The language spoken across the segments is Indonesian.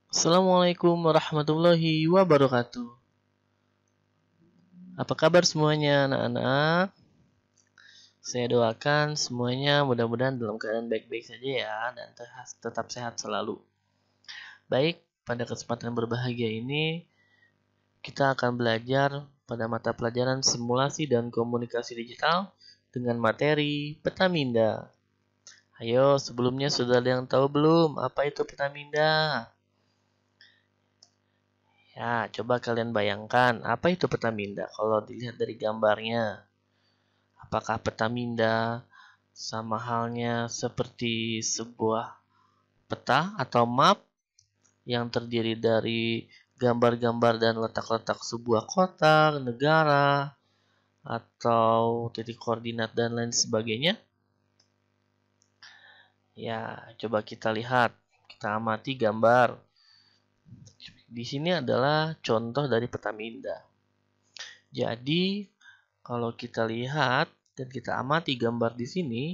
Assalamualaikum warahmatullahi wabarakatuh. Apa kabar semuanya anak-anak? Saya doakan semuanya mudah-mudahan dalam keadaan baik-baik saja ya dan tetap sehat selalu. Baik, pada kesempatan berbahagia ini kita akan belajar pada mata pelajaran simulasi dan komunikasi digital dengan materi Petaminda. Ayo, sebelumnya sudah ada yang tahu belum apa itu Petaminda? Ya, coba kalian bayangkan, apa itu Petaminda kalau dilihat dari gambarnya? Apakah Petaminda sama halnya seperti sebuah peta atau map yang terdiri dari gambar-gambar dan letak-letak sebuah kota, negara, atau titik koordinat dan lain sebagainya? Ya, coba kita lihat, kita amati gambar. Di sini adalah contoh dari Petaminda. Jadi, kalau kita lihat dan kita amati gambar di sini,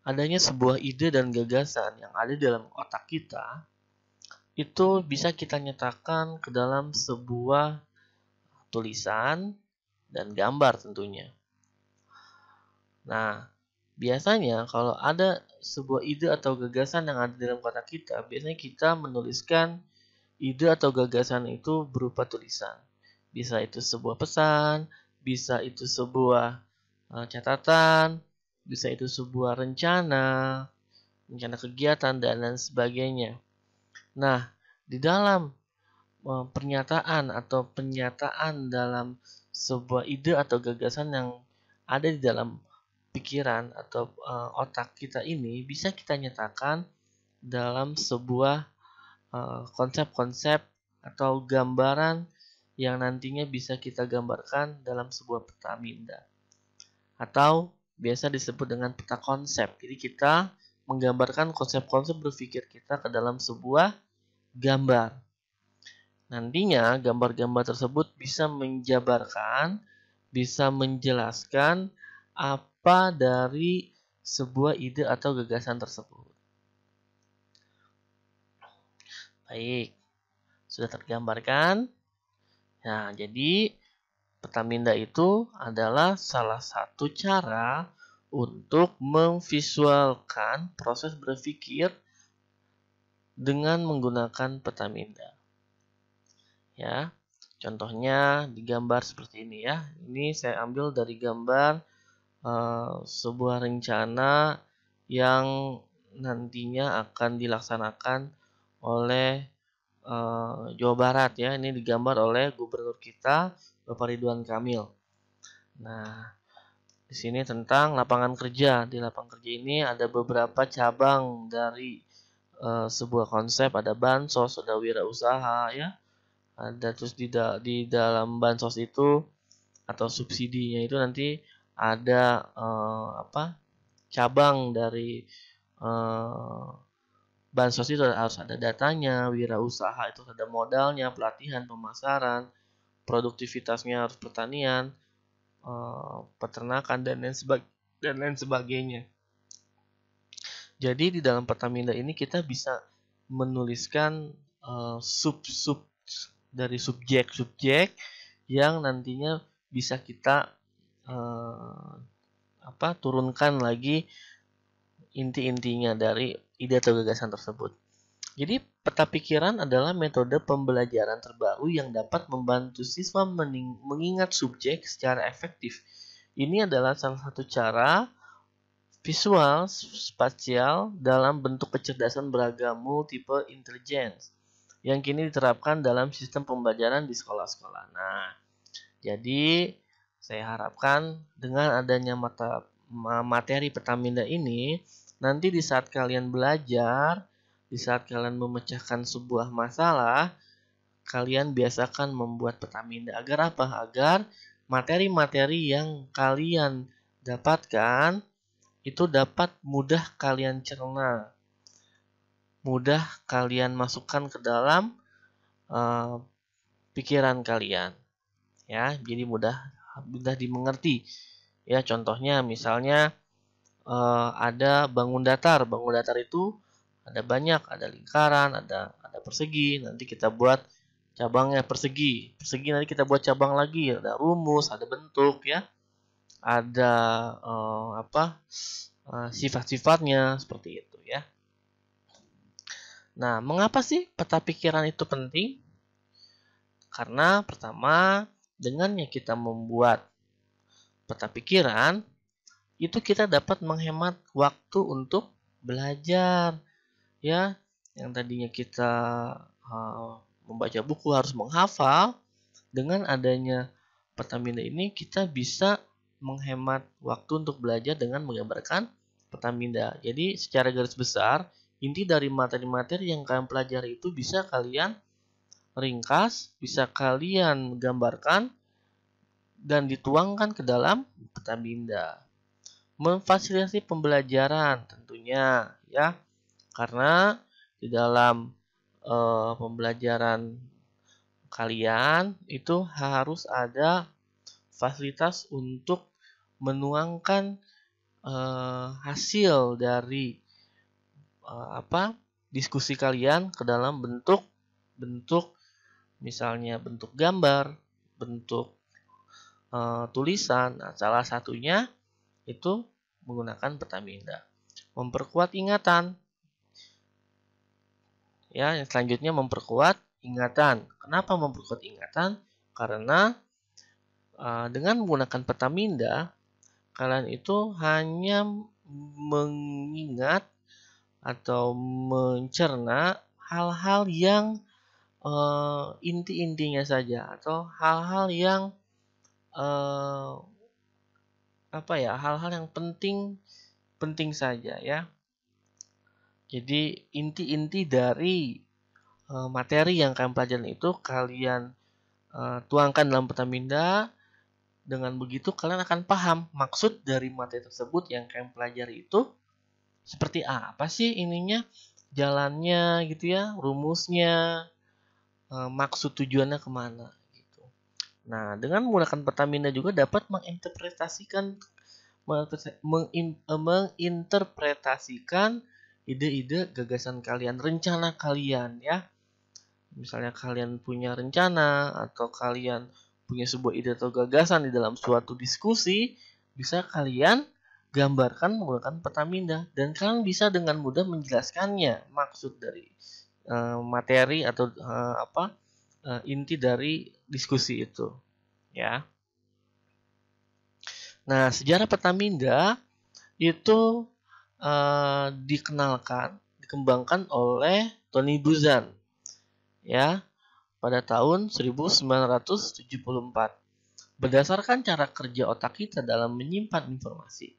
adanya sebuah ide dan gagasan yang ada dalam otak kita, itu bisa kita nyatakan ke dalam sebuah tulisan dan gambar tentunya. Nah, biasanya kalau ada sebuah ide atau gagasan yang ada dalam otak kita, biasanya kita menuliskan ide atau gagasan itu berupa tulisan. Bisa itu sebuah pesan, bisa itu sebuah catatan, bisa itu sebuah rencana kegiatan, dan lain sebagainya. Nah, di dalam pernyataan atau penyataan dalam sebuah ide atau gagasan yang ada di dalam pikiran atau otak kita ini bisa kita nyatakan dalam sebuah konsep-konsep atau gambaran yang nantinya bisa kita gambarkan dalam sebuah peta minda atau biasa disebut dengan peta konsep. Jadi kita menggambarkan konsep-konsep berpikir kita ke dalam sebuah gambar. Nantinya gambar-gambar tersebut bisa menjabarkan, bisa menjelaskan apa dari sebuah ide atau gagasan tersebut. Baik, sudah tergambarkan? Nah, jadi Petaminda itu adalah salah satu cara untuk memvisualkan proses berpikir dengan menggunakan Petaminda. Ya, contohnya di gambar seperti ini ya. Ini saya ambil dari gambar sebuah rencana yang nantinya akan dilaksanakan oleh Jawa Barat ya. Ini digambar oleh gubernur kita Bapak Ridwan Kamil. Nah, di sini tentang lapangan kerja. Di lapangan kerja ini ada beberapa cabang dari sebuah konsep, ada bansos, ada wirausaha ya. Ada terus di dalam bansos itu atau subsidinya itu nanti ada cabang dari bansos itu harus ada datanya, wirausaha itu ada modalnya, pelatihan, pemasaran, produktivitasnya harus pertanian, peternakan dan lain sebagainya. Jadi di dalam Petaminda ini kita bisa menuliskan sub-sub dari subjek-subjek yang nantinya bisa kita turunkan lagi inti-intinya dari ide atau gagasan tersebut. Jadi peta pikiran adalah metode pembelajaran terbaru yang dapat membantu siswa mengingat subjek secara efektif. Ini adalah salah satu cara visual spasial dalam bentuk kecerdasan beragam multiple intelligence yang kini diterapkan dalam sistem pembelajaran di sekolah-sekolah. Nah, jadi saya harapkan dengan adanya materi Petaminda ini, nanti di saat kalian belajar, di saat kalian memecahkan sebuah masalah, kalian biasakan membuat Petaminda. Agar apa? Agar materi-materi yang kalian dapatkan itu dapat mudah kalian cerna, mudah kalian masukkan ke dalam pikiran kalian. Ya, jadi mudah dimengerti. Ya, contohnya misalnya ada bangun datar. Bangun datar itu Ada banyak, ada lingkaran, ada persegi. Nanti kita buat cabangnya persegi. Persegi nanti kita buat cabang lagi, ada rumus, ada bentuk ya. Ada sifat-sifatnya seperti itu ya. Nah, mengapa sih peta pikiran itu penting? Karena pertama, dengannya kita membuat peta pikiran, itu kita dapat menghemat waktu untuk belajar. Ya, yang tadinya kita membaca buku harus menghafal, dengan adanya peta minda ini kita bisa menghemat waktu untuk belajar dengan menggambarkan peta minda. Jadi secara garis besar, inti dari materi-materi yang kalian pelajari itu bisa kalian ringkas, bisa kalian gambarkan dan dituangkan ke dalam peta minda. Memfasilitasi pembelajaran tentunya ya, karena di dalam pembelajaran kalian itu harus ada fasilitas untuk menuangkan hasil dari diskusi kalian ke dalam bentuk misalnya bentuk gambar, bentuk tulisan. Nah, salah satunya itu menggunakan peta minda. Memperkuat ingatan. Ya, yang selanjutnya memperkuat ingatan. Kenapa memperkuat ingatan? Karena dengan menggunakan peta minda, kalian itu hanya mengingat atau mencerna hal-hal yang inti-intinya saja, atau hal-hal yang hal-hal yang penting saja ya. Jadi inti-inti dari materi yang kalian pelajari itu kalian tuangkan dalam peta minda. Dengan begitu kalian akan paham maksud dari materi tersebut yang kalian pelajari itu seperti apa sih ininya, jalannya gitu ya, rumusnya, maksud tujuannya kemana gitu. Nah, dengan menggunakan peta minda juga dapat menginterpretasikan ide-ide, gagasan kalian, rencana kalian ya. Misalnya kalian punya rencana atau kalian punya sebuah ide atau gagasan di dalam suatu diskusi, bisa kalian gambarkan menggunakan peta minda dan kalian bisa dengan mudah menjelaskannya, maksud dari materi atau inti dari diskusi itu ya. Nah, sejarah peta minda itu dikembangkan oleh Tony Buzan ya pada tahun 1974. Berdasarkan cara kerja otak kita dalam menyimpan informasi,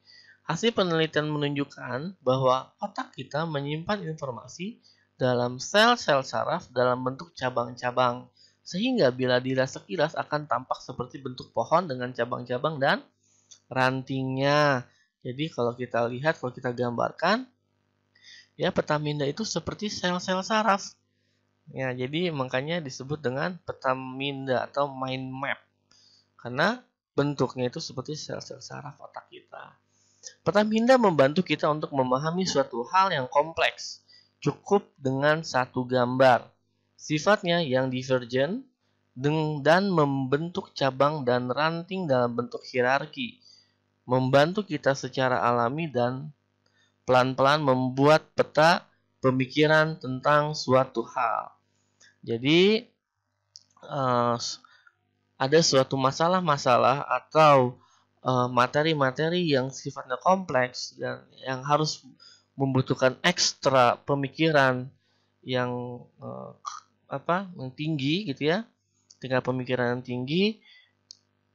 hasil penelitian menunjukkan bahwa otak kita menyimpan informasi dalam sel-sel saraf dalam bentuk cabang-cabang, sehingga bila dilihat sekilas akan tampak seperti bentuk pohon dengan cabang-cabang dan rantingnya. Jadi kalau kita lihat, kalau kita gambarkan, ya peta minda itu seperti sel-sel saraf. Ya, jadi makanya disebut dengan peta minda atau mind map. Karena bentuknya itu seperti sel-sel saraf otak kita. Peta minda membantu kita untuk memahami suatu hal yang kompleks. Cukup dengan satu gambar. Sifatnya yang divergen dan membentuk cabang dan ranting dalam bentuk hierarki. Membantu kita secara alami dan pelan-pelan membuat peta pemikiran tentang suatu hal. Jadi ada suatu masalah-masalah atau materi-materi yang sifatnya kompleks dan yang harus membutuhkan ekstra pemikiran yang yang tinggi gitu ya, tingkat pemikiran yang tinggi,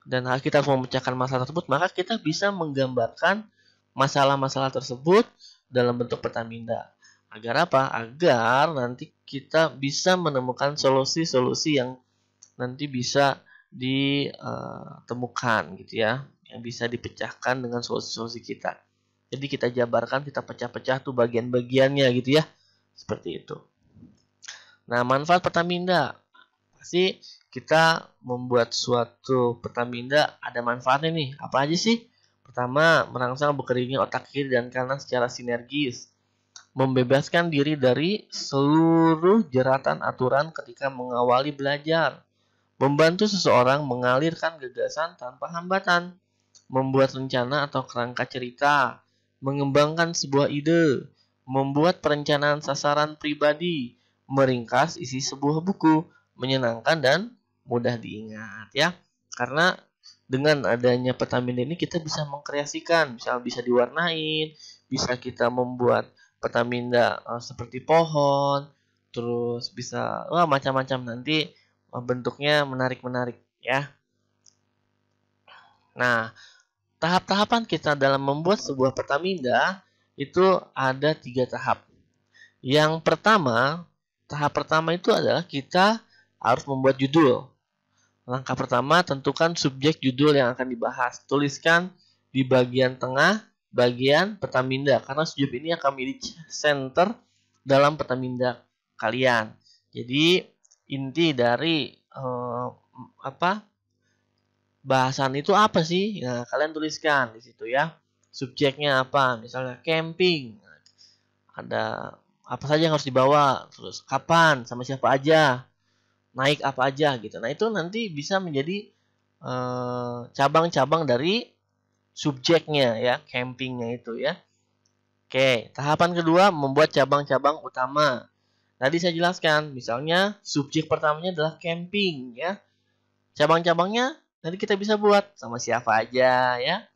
dan kita harus memecahkan masalah tersebut, maka kita bisa menggambarkan masalah-masalah tersebut dalam bentuk peta minda. Agar apa? Agar nanti kita bisa menemukan solusi-solusi yang nanti bisa ditemukan gitu ya, yang bisa dipecahkan dengan solusi-solusi kita. Jadi kita jabarkan, kita pecah-pecah tuh bagian-bagiannya gitu ya, seperti itu. Nah, manfaat peta minda, pasti kita membuat suatu peta minda ada manfaatnya nih. Apa aja sih? Pertama, merangsang bekerjanya otak kiri dan kanan secara sinergis. membebaskan diri dari seluruh jeratan aturan ketika mengawali belajar, membantu seseorang mengalirkan gagasan tanpa hambatan, membuat rencana atau kerangka cerita, mengembangkan sebuah ide, membuat perencanaan sasaran pribadi, meringkas isi sebuah buku, menyenangkan dan mudah diingat ya. Karena dengan adanya peta minda ini kita bisa mengkreasikan, misal bisa diwarnain, bisa kita membuat peta minda seperti pohon, terus bisa macam-macam nanti bentuknya menarik-menarik ya. Nah, tahap-tahapan kita dalam membuat sebuah peta minda itu ada 3 tahap. Yang pertama, tahap pertama itu adalah kita harus membuat judul. Langkah pertama, tentukan subjek judul yang akan dibahas. Tuliskan di bagian tengah bagian peta minda karena subjek ini akan menjadi center dalam peta minda kalian. Jadi inti dari bahasan itu apa sih? Nah, kalian tuliskan di situ ya. Subjeknya apa? Misalnya camping. Ada apa saja yang harus dibawa, terus kapan, sama siapa aja, naik apa aja gitu. Nah, itu nanti bisa menjadi cabang-cabang dari subjeknya ya, campingnya itu ya. Oke, tahapan kedua membuat cabang-cabang utama. Tadi saya jelaskan, misalnya subjek pertamanya adalah camping ya. Cabang-cabangnya nanti kita bisa buat sama siapa aja ya.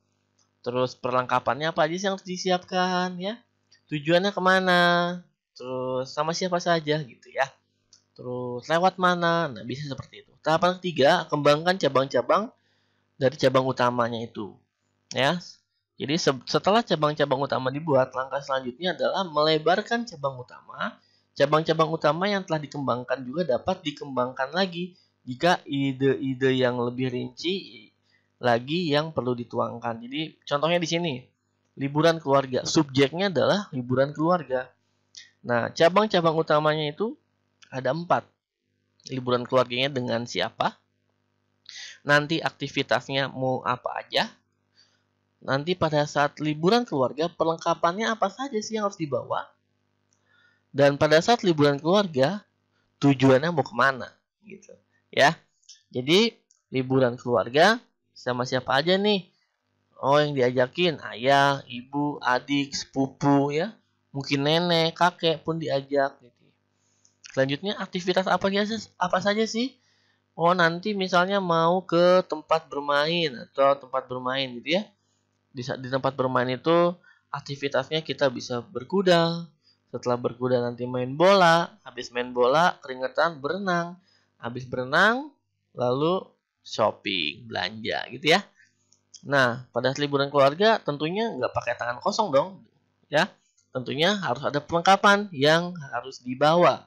Terus perlengkapannya apa aja sih yang harus disiapkan ya. Tujuannya kemana. Terus sama siapa saja gitu ya. Terus lewat mana. Nah, bisa seperti itu. Tahapan ketiga, kembangkan cabang-cabang dari cabang utamanya itu. Ya. Jadi setelah cabang-cabang utama dibuat, langkah selanjutnya adalah melebarkan cabang utama. Cabang-cabang utama yang telah dikembangkan juga dapat dikembangkan lagi jika ide-ide yang lebih rinci lagi yang perlu dituangkan. Jadi contohnya di sini, liburan keluarga. Subjeknya adalah liburan keluarga. Nah, cabang-cabang utamanya itu ada 4. Liburan keluarganya dengan siapa? Nanti aktivitasnya mau apa aja? Nanti pada saat liburan keluarga, perlengkapannya apa saja sih yang harus dibawa? Dan pada saat liburan keluarga, tujuannya mau kemana? Gitu ya. Jadi liburan keluarga sama siapa aja nih? Oh, yang diajakin ayah, ibu, adik, sepupu ya. Mungkin nenek, kakek pun diajak gitu. Selanjutnya aktivitas apa saja sih? Oh, nanti misalnya mau ke tempat bermain atau tempat bermain gitu ya. Di tempat bermain itu aktivitasnya kita bisa berkuda. Setelah berkuda nanti main bola. Habis main bola keringetan berenang. Habis berenang lalu shopping, belanja gitu ya. Nah, pada liburan keluarga tentunya nggak pakai tangan kosong dong. Ya, tentunya harus ada perlengkapan yang harus dibawa.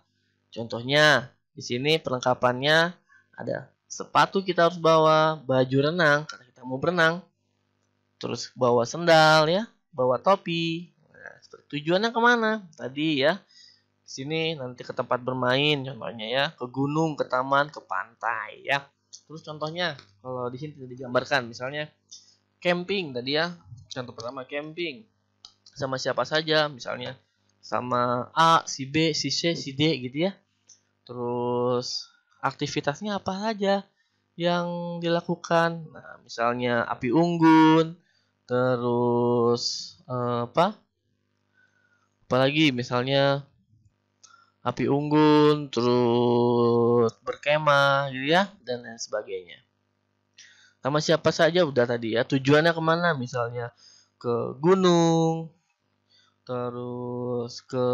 Contohnya di sini perlengkapannya ada sepatu kita harus bawa, baju renang karena kita mau berenang. Terus bawa sendal ya, bawa topi. Nah, tujuannya kemana? Tadi ya, di sini nanti ke tempat bermain, contohnya ya, ke gunung, ke taman, ke pantai ya. Terus contohnya kalau di sini tidak digambarkan, misalnya camping tadi ya. Contoh pertama camping sama siapa saja, misalnya sama A, si B, si C, si D gitu ya. Terus aktivitasnya apa saja yang dilakukan? Nah, misalnya api unggun, terus apalagi misalnya api unggun, terus berkemah gitu ya, dan lain sebagainya. Sama siapa saja udah tadi ya. Tujuannya kemana? Misalnya ke gunung, terus ke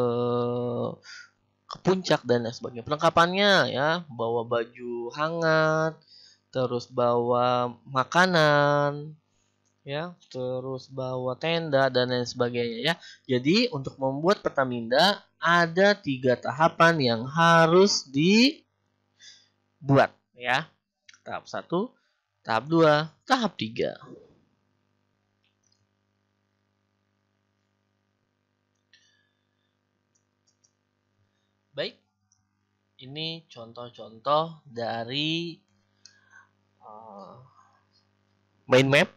puncak dan lain sebagainya. Perlengkapannya ya, bawa baju hangat, terus bawa makanan, ya, terus bawa tenda dan lain sebagainya ya. Jadi untuk membuat peta minda ada 3 tahapan yang harus dibuat ya. Tahap 1, tahap 2, tahap 3. Baik. Ini contoh-contoh dari mind map.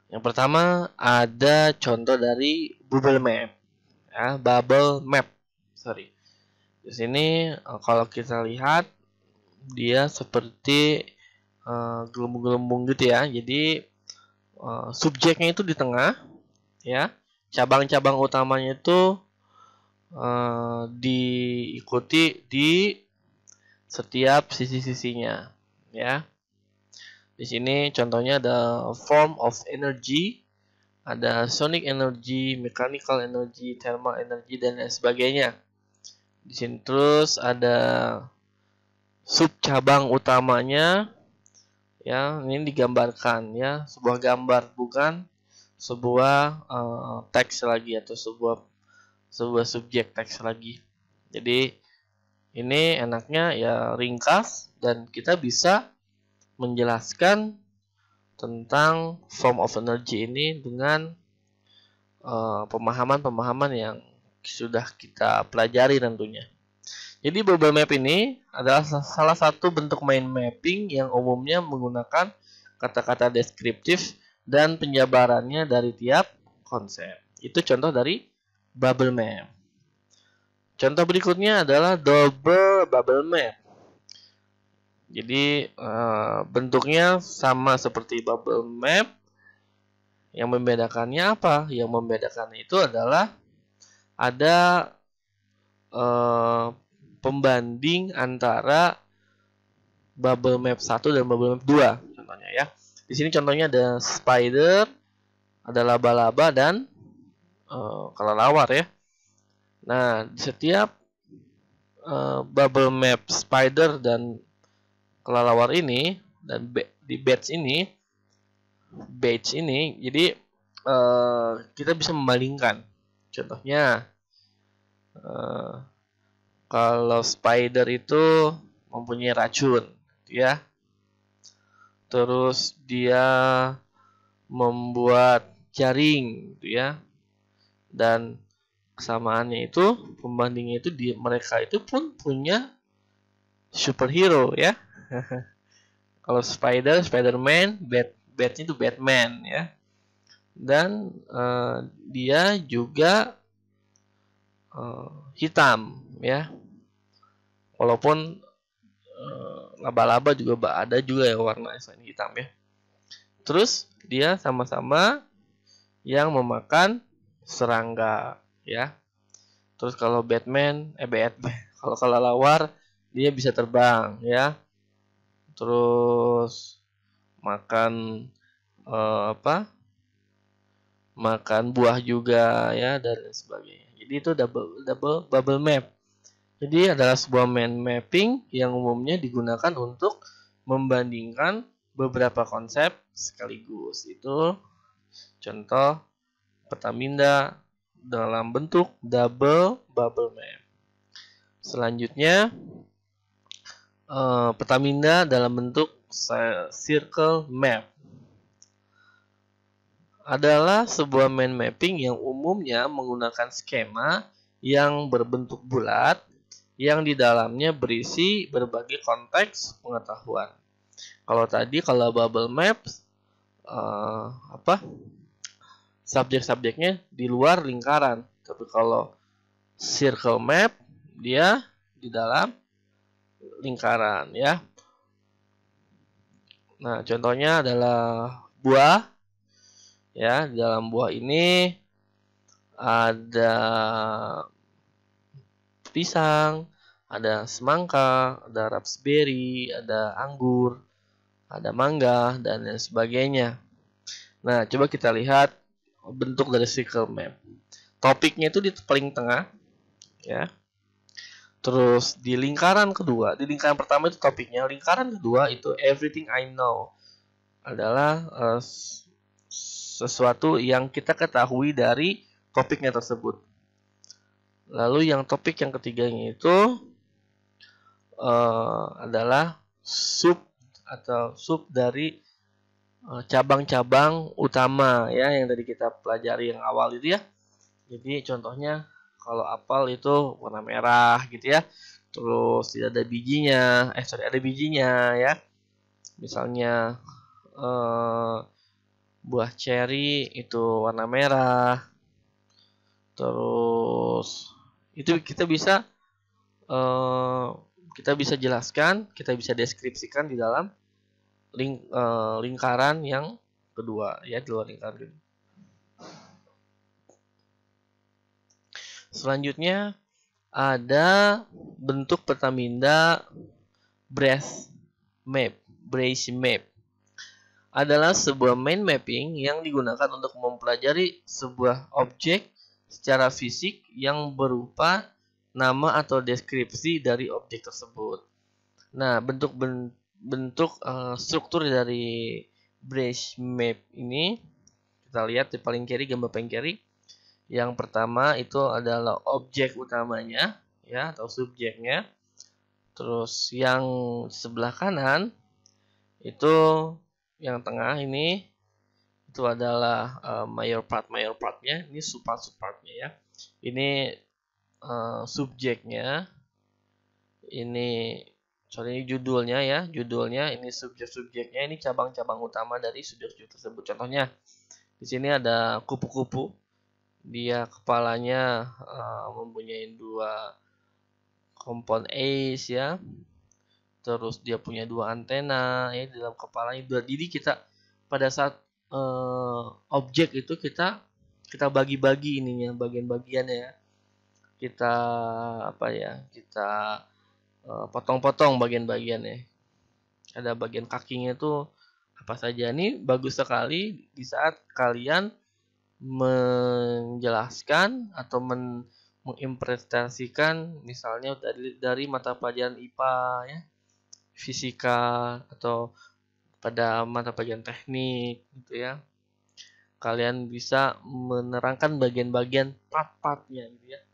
Yang pertama ada contoh dari Google Map. ya, bubble map. Sorry. Di sini kalau kita lihat dia seperti gelembung-gelembung gitu ya. Jadi subjeknya itu di tengah, ya. Cabang-cabang utamanya itu diikuti di setiap sisi-sisinya, ya. Di sini contohnya ada form of energy, ada sonic energy, mechanical energy, thermal energy, dan lain sebagainya. Di sini terus ada sub cabang utamanya, ya. Ini digambarkan, ya, sebuah gambar, bukan sebuah teks lagi atau sebuah subjek teks lagi. Jadi ini enaknya ya ringkas dan kita bisa menjelaskan tentang form of energy ini dengan pemahaman-pemahaman yang sudah kita pelajari tentunya. Jadi bubble map ini adalah salah satu bentuk mind mapping yang umumnya menggunakan kata-kata deskriptif dan penjabarannya dari tiap konsep. Itu contoh dari bubble map. Contoh berikutnya adalah double bubble map. Jadi bentuknya sama seperti bubble map. Yang membedakannya apa? Yang membedakannya itu adalah ada pembanding antara bubble map 1 dan bubble map 2 contohnya, ya. Di sini contohnya ada spider, ada laba-laba, dan kelelawar, ya. Nah, di setiap bubble map spider dan kelelawar ini dan di batch ini, jadi kita bisa membandingkan. Contohnya kalau spider itu mempunyai racun, ya. Terus dia membuat jaring, ya. Dan kesamaannya itu, pembandingnya itu mereka itu pun punya superhero, ya. Kalau Spider-Man, Batman itu Batman, ya. Dan dia juga hitam, ya. Walaupun laba-laba juga ada juga yang warna selain hitam, ya. Terus dia sama-sama yang memakan serangga, ya. Terus kalau Batman, kalau kelelawar dia bisa terbang, ya. Terus makan makan buah juga, ya, dan lain sebagainya. Jadi itu double bubble map. Jadi adalah sebuah mind mapping yang umumnya digunakan untuk membandingkan beberapa konsep sekaligus. Itu contoh peta minda dalam bentuk double bubble map. Selanjutnya peta minda dalam bentuk circle map adalah sebuah mind mapping yang umumnya menggunakan skema yang berbentuk bulat yang di dalamnya berisi berbagai konteks pengetahuan. Kalau bubble maps subjek-subjeknya di luar lingkaran, tapi kalau circle map dia di dalam lingkaran, ya. Nah, contohnya adalah buah, ya. Di dalam buah ini ada pisang, ada semangka, ada raspberry, ada anggur, ada mangga, dan lain sebagainya. Nah, coba kita lihat bentuk dari circle map. Topiknya itu di paling tengah, ya. Terus di lingkaran kedua, di lingkaran pertama itu topiknya, lingkaran kedua itu everything I know, adalah sesuatu yang kita ketahui dari topiknya tersebut. Lalu yang topik yang ketiganya itu adalah sub dari cabang-cabang utama, ya, yang tadi kita pelajari yang awal itu, ya. Jadi contohnya kalau apel itu warna merah gitu, ya. Terus tidak ada bijinya, ada bijinya, ya. Misalnya buah ceri itu warna merah. Terus itu kita bisa jelaskan, kita bisa deskripsikan di dalam lingkaran yang kedua, ya, di luar lingkaran kedua. Selanjutnya ada bentuk peta minda Brace map. Adalah sebuah mind mapping yang digunakan untuk mempelajari sebuah objek secara fisik yang berupa nama atau deskripsi dari objek tersebut. Nah, bentuk struktur dari Brace map ini kita lihat di paling kiri, gambar paling kiri. Yang pertama itu adalah objek utamanya, ya, atau subjeknya. Terus yang sebelah kanan itu yang tengah ini itu adalah major partnya, ini subpartnya, ya. Ini subjeknya, ini judulnya, ya, ini subjeknya, ini cabang-cabang utama dari subjek tersebut. Contohnya di sini ada kupu-kupu, dia kepalanya mempunyai 2 kompon ace, ya. Terus dia punya 2 antena, ya, di dalam kepalanya. Jadi kita pada saat objek itu kita bagi-bagi ininya, bagian-bagiannya, ya. Kita kita potong-potong bagian-bagiannya. Ada bagian kakinya itu apa saja. Ini bagus sekali di saat kalian menjelaskan atau menginterpretasikan misalnya dari mata pelajaran IPA, ya, fisika, atau pada mata pelajaran teknik, gitu, ya. Kalian bisa menerangkan bagian-bagian part-partnya, gitu, ya,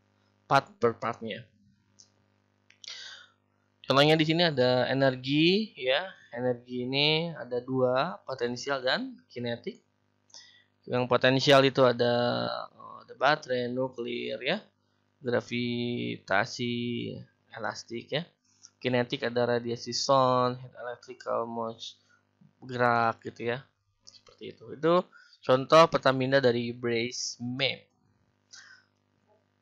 part per partnya. Contohnya di sini ada energi, ya. Energi ini ada 2, potensial dan kinetik. Yang potensial itu ada baterai, nuklir, ya, gravitasi, elastik, ya. Kinetik ada radiasi sound, electrical motion, gerak, gitu, ya. Seperti itu. Itu contoh peta minda dari Brace map.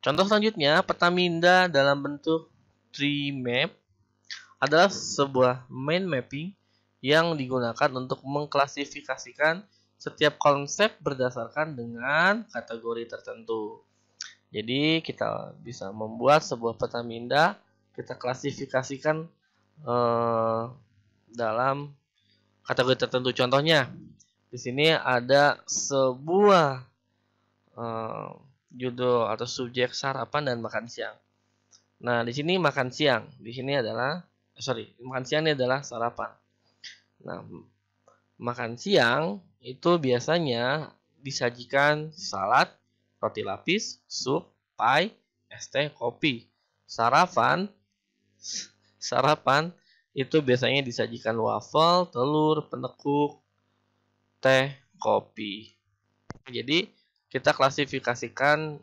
Contoh selanjutnya, peta minda dalam bentuk tree map adalah sebuah mind mapping yang digunakan untuk mengklasifikasikan setiap konsep berdasarkan dengan kategori tertentu. Jadi kita bisa membuat sebuah peta minda, kita klasifikasikan dalam kategori tertentu. Contohnya di sini ada sebuah judul atau subjek sarapan dan makan siang. Nah, di sini makan siang, di sini adalah makan siang ini adalah sarapan. Nah, makan siang itu biasanya disajikan salad, roti lapis, sup, pie, es teh, kopi. Sarapan itu biasanya disajikan waffle, telur, penekuk, teh, kopi. Jadi kita klasifikasikan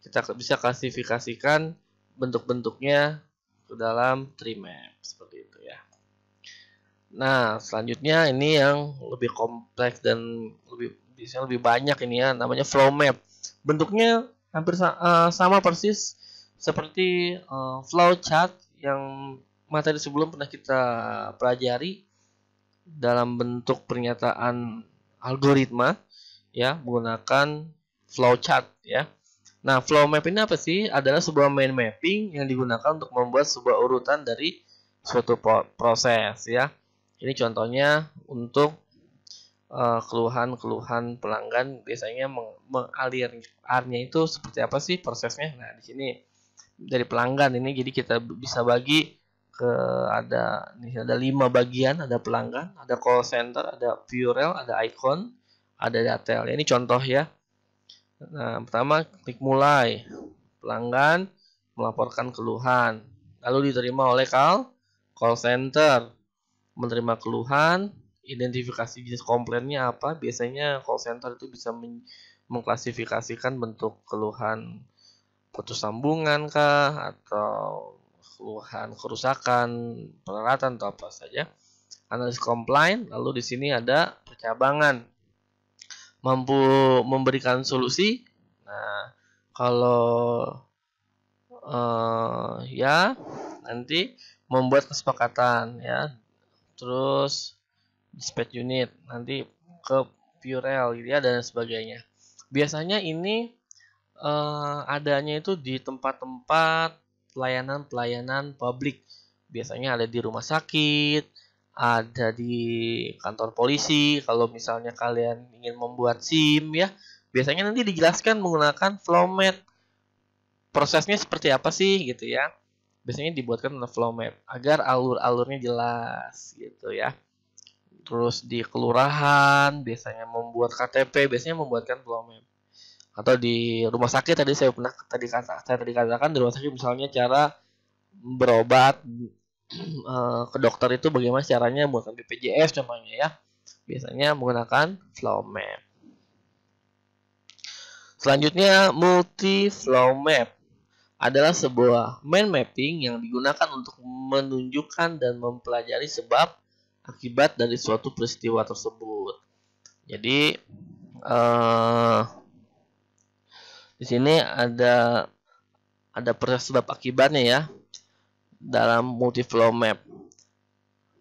kita bisa klasifikasikan bentuk-bentuknya ke dalam tree map seperti itu, ya. Nah, selanjutnya ini yang lebih kompleks dan lebih banyak ini, ya, namanya flow map. Bentuknya hampir sama persis seperti flow chart yang materi sebelum pernah kita pelajari dalam bentuk pernyataan algoritma, ya, menggunakan flow chart, ya. Nah, flow map ini apa sih? Adalah sebuah mind mapping yang digunakan untuk membuat sebuah urutan dari suatu proses, ya. Ini contohnya untuk keluhan-keluhan pelanggan biasanya mengalirnya itu seperti apa sih prosesnya? Nah, di sini dari pelanggan ini, jadi kita bisa bagi ke ada 5 bagian, ada pelanggan, ada call center, ada Viewrel, ada icon, ada detail. Ini contoh, ya. Nah, pertama klik mulai. Pelanggan melaporkan keluhan, lalu diterima oleh call center. Menerima keluhan, identifikasi jenis komplainnya apa. Biasanya call center itu bisa mengklasifikasikan bentuk keluhan putus sambungan kah, atau keluhan kerusakan peralatan atau apa saja. Analisis komplain, lalu di sini ada percabangan, mampu memberikan solusi Nah, kalau ya nanti membuat kesepakatan ya, terus dispatch unit nanti ke Purel gitu ya dan sebagainya. Biasanya ini adanya itu di tempat-tempat pelayanan publik. Biasanya ada di rumah sakit, ada di kantor polisi. Kalau misalnya kalian ingin membuat SIM ya, biasanya nanti dijelaskan menggunakan flow map. Prosesnya seperti apa sih gitu ya. Biasanya dibuatkan oleh flow map agar alur-alurnya jelas gitu ya. Terus di kelurahan biasanya membuat KTP, biasanya membuatkan flow map. Atau di rumah sakit tadi saya katakan di rumah sakit misalnya cara berobat ke dokter itu bagaimana caranya buat BPJS contohnya ya. Biasanya menggunakan flow map. Selanjutnya multi flow map adalah sebuah mind mapping yang digunakan untuk menunjukkan dan mempelajari sebab akibat dari suatu peristiwa tersebut. Jadi di sini ada proses sebab akibatnya ya dalam multi flow map.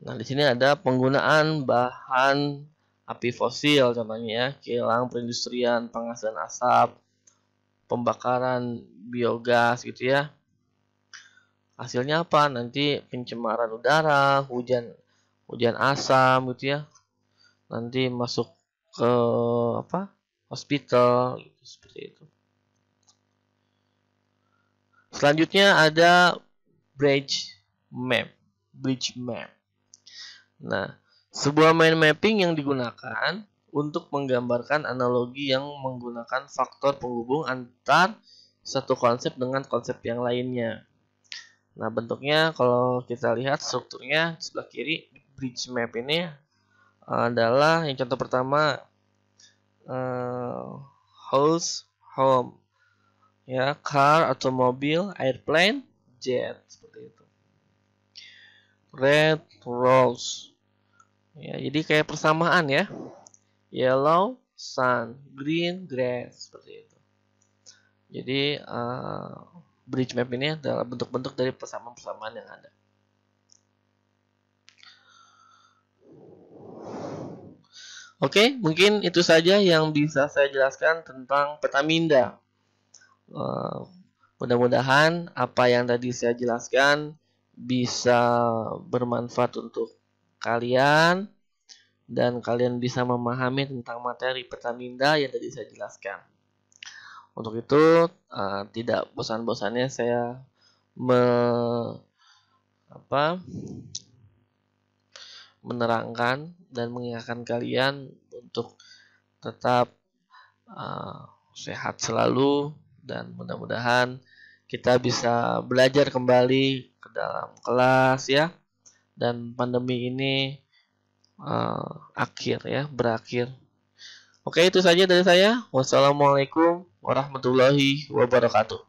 Nah, di sini ada penggunaan bahan api fosil contohnya ya, kilang perindustrian, penghasilan asap, pembakaran biogas gitu ya. Hasilnya apa? Nanti pencemaran udara, hujan asam gitu ya. Nanti masuk ke hospital gitu, seperti itu. Selanjutnya ada bridge map. Nah, sebuah mind mapping yang digunakan untuk menggambarkan analogi yang menggunakan faktor penghubung antar satu konsep dengan konsep yang lainnya. Nah, bentuknya kalau kita lihat strukturnya sebelah kiri bridge map ini adalah yang contoh pertama house, home, ya, car, automobil, airplane, jet, seperti itu. Red, rose, ya, jadi kayak persamaan ya. Yellow, sun, green, grass, seperti itu. Jadi bridge map ini adalah bentuk-bentuk dari persamaan-persamaan yang ada. Oke, mungkin itu saja yang bisa saya jelaskan tentang peta minda. Mudah-mudahan apa yang tadi saya jelaskan bisa bermanfaat untuk kalian dan kalian bisa memahami tentang materi peta minda yang tadi saya jelaskan. Untuk itu tidak bosan-bosannya saya menerangkan dan mengingatkan kalian untuk tetap sehat selalu dan mudah-mudahan kita bisa belajar kembali ke dalam kelas ya, dan pandemi ini berakhir. Oke, itu saja dari saya. Wassalamualaikum warahmatullahi wabarakatuh.